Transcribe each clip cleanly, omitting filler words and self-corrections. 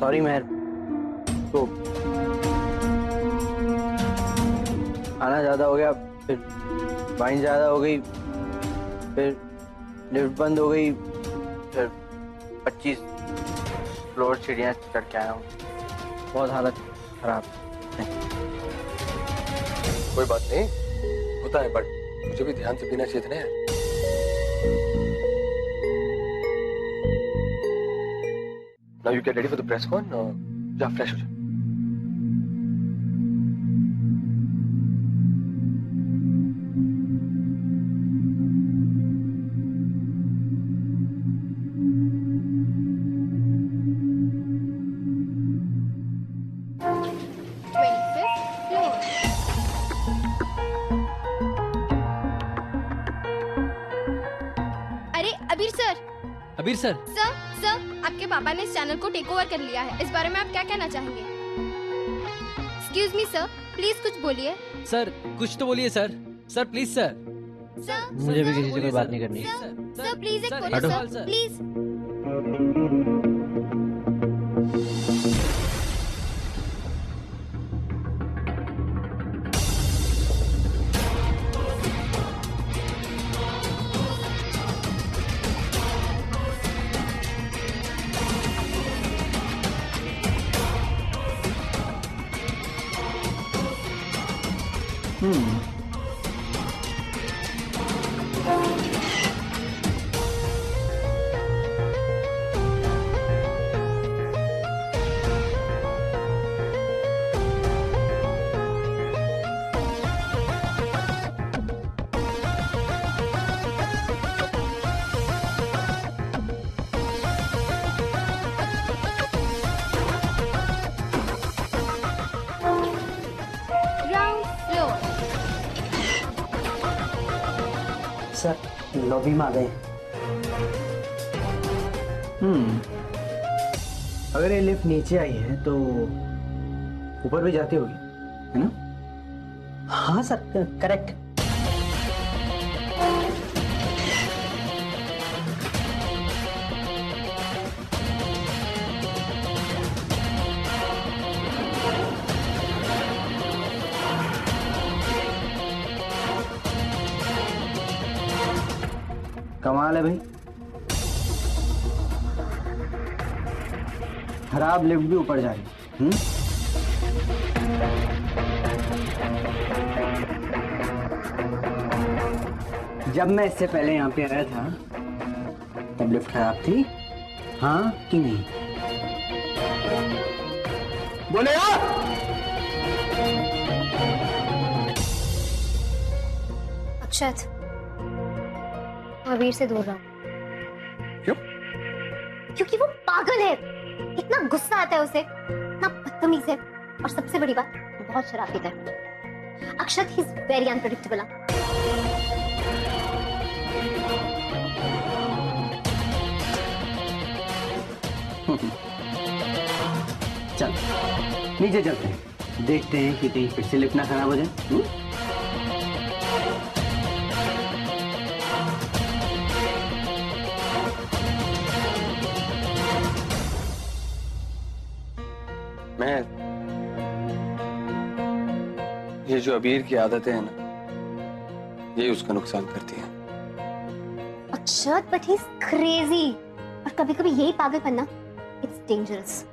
Sorry महर, तो आना ज़्यादा हो गया, फिर वाइन ज़्यादा हो गई, फिर लिफ्ट बंद हो गई, फिर 25 फ्लोर सीढ़ियाँ चढ़ के आया हूँ। बहुत हालत खराब है। कोई बात नहीं, होता है, बट मुझे भी ध्यान से पीना चाहिए था ना यार। Now you get ready for the press con, जा फ्रेश हो जा। अबीर सर। सर, आपके पापा ने इस चैनल को टेक ओवर कर लिया है। इस बारे में आप क्या कहना चाहेंगे? एक्सक्यूज मी सर, प्लीज कुछ बोलिए। सर कुछ तो बोलिए सर। Sir please sir. मुझे भी किसी से कोई बात नहीं करनी। सर प्लीज एक बोलो सर, प्लीज। सर लॉबी में आ गए। अगर ये लिफ्ट नीचे आई है तो ऊपर भी जाती होगी, है ना? हाँ सर, करेक्ट। कमाल है भाई, खराब लिफ्ट भी ऊपर जा रही। जब मैं इससे पहले यहाँ पे आया था तब लिफ्ट खराब थी, हाँ कि नहीं? बोले आप। अक्षत, अबीर से दूर रहो। क्यों? क्योंकि वो पागल है। इतना गुस्सा आता है उसे, इतना बदतमीज है, और सबसे बड़ी बात, बहुत शराब पीता है। अक्षत, ही इज वेरी अनप्रेडिक्टेबल। चल नीचे चलते हैं, देखते हैं कि कहीं फिर से लिफ्ट ना खराब हो जाए। मैं ये जो अबीर की आदतें हैं ना, ये उसका नुकसान करती है। अक्षत, बट ही इज क्रेजी। और कभी कभी यही पागलपन ना, इट्स डेंजरस।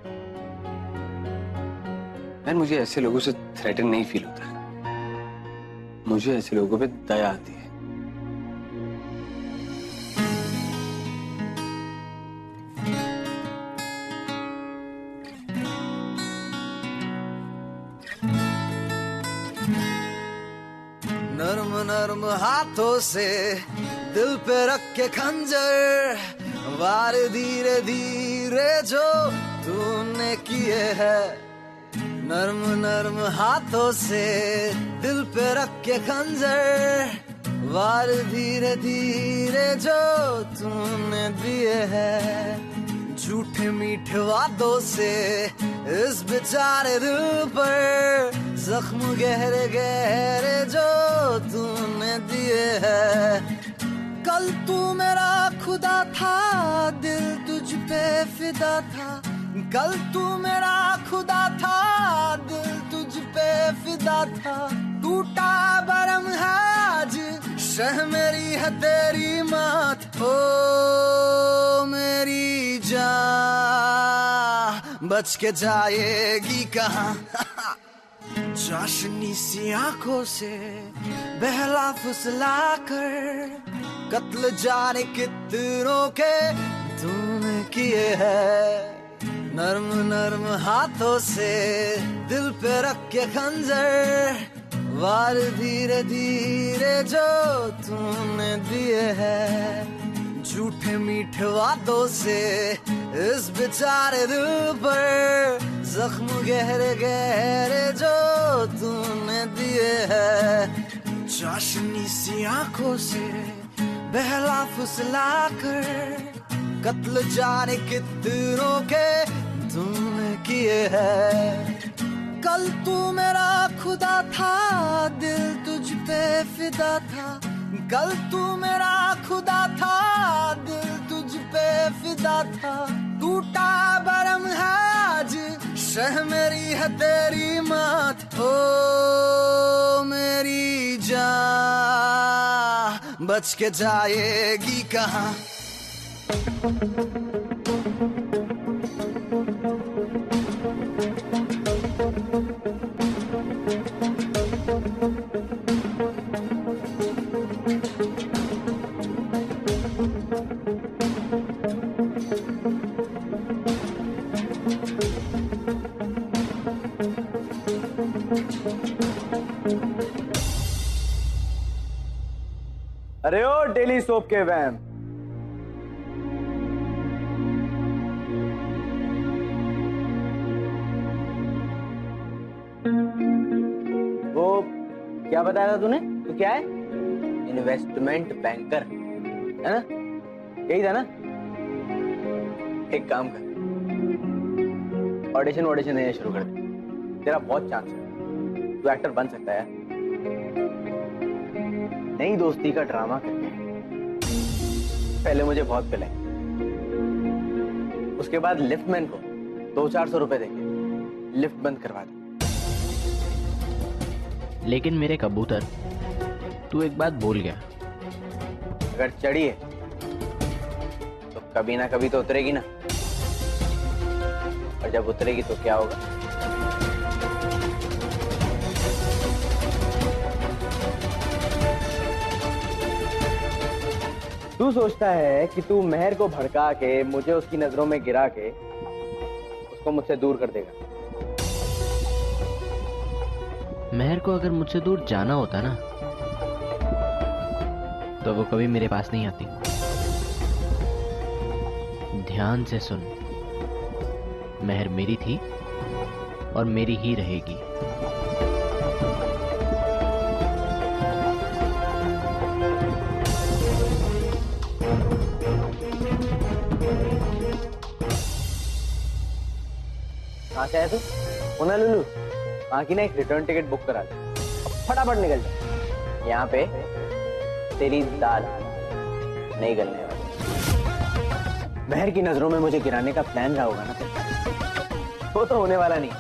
मैन, मुझे ऐसे लोगों से थ्रेटन नहीं फील होता है। मुझे ऐसे लोगों पे दया आती है। नर्म नर्म हाथों से दिल पे रख के खंजर, वार धीरे धीरे जो तूने किए है। नर्म नर्म हाथों से दिल पे रख के खंजर, वार धीरे धीरे जो तूने दिए है। झूठे मीठे वादों से इस बेचारे दिल पर जख्म गहरे गहरे जो तूने दिए है। कल तू मेरा खुदा था, दिल तुझ पे फिदा था, कल तू मेरा खुदा था, दिल तुझ पे फिदा था, टूटा बरम है आज, शह मेरी है तेरी मात। ओ मेरी जान बच के जाएगी कहाँ? चाशनी सी आंखों से बहला फुसला कर, कत्ल जाने कितनों के तूने किए हैं। नर्म नर्म हाथों से दिल पे रख के खंजर, वार धीरे धीरे जो तूने दिए हैं। झूठे मीठे वादों से इस बेचारे दिल पर जख्म गहरे गहरे जो तूने दिए हैं। चाशनी सी आंखों से बहला फुसला कर, कत्ल जाने कितनों के तूने किए हैं। कल तू मेरा खुदा था, दिल तुझ पे फिदा था, कल तू मेरा खुदा था, दिल तुझ पे फिदा था, टूटा बरम है आज, शह मेरी है तेरी मात। ओ मेरी जान बच के जाएगी कहाँ? अरे ओ डेली सोप के वैम, वो क्या बताया था तूने? तू क्या है? इन्वेस्टमेंट बैंकर है ना? यही था ना? एक काम कर, ऑडिशन देना शुरू कर दे। तेरा बहुत चांस है, तू एक्टर बन सकता है यार। नई दोस्ती का ड्रामा करके पहले मुझे बहुत पिलाई, उसके बाद लिफ्टमैन को 200-400 रुपए देके लिफ्ट बंद करवा दी। लेकिन मेरे कबूतर, तू एक बात भूल गया। अगर चढ़ी है तो कभी ना कभी तो उतरेगी ना, और जब उतरेगी तो क्या होगा? तू सोचता है कि तू मेहर को भड़का के, मुझे उसकी नजरों में गिरा के उसको मुझसे दूर कर देगा। मेहर को अगर मुझसे दूर जाना होता ना, तो वो कभी मेरे पास नहीं आती। ध्यान से सुन, मेहर मेरी थी और मेरी ही रहेगी। कहाँ से आया तू? होना लुलू, वहाँ की ना एक रिटर्न टिकट बुक करा दे, फटाफट निकल जा। यहाँ पे तेरी दाल नहीं गलने वाली। मेहर की नजरों में मुझे गिराने का प्लान रहा होगा ना, वो तो होने वाला नहीं,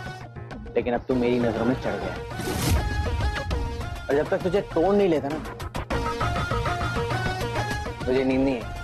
लेकिन अब तू मेरी नजरों में चढ़ गया, और जब तक तुझे तोड़ नहीं लेता ना, मुझे नींद नहीं है।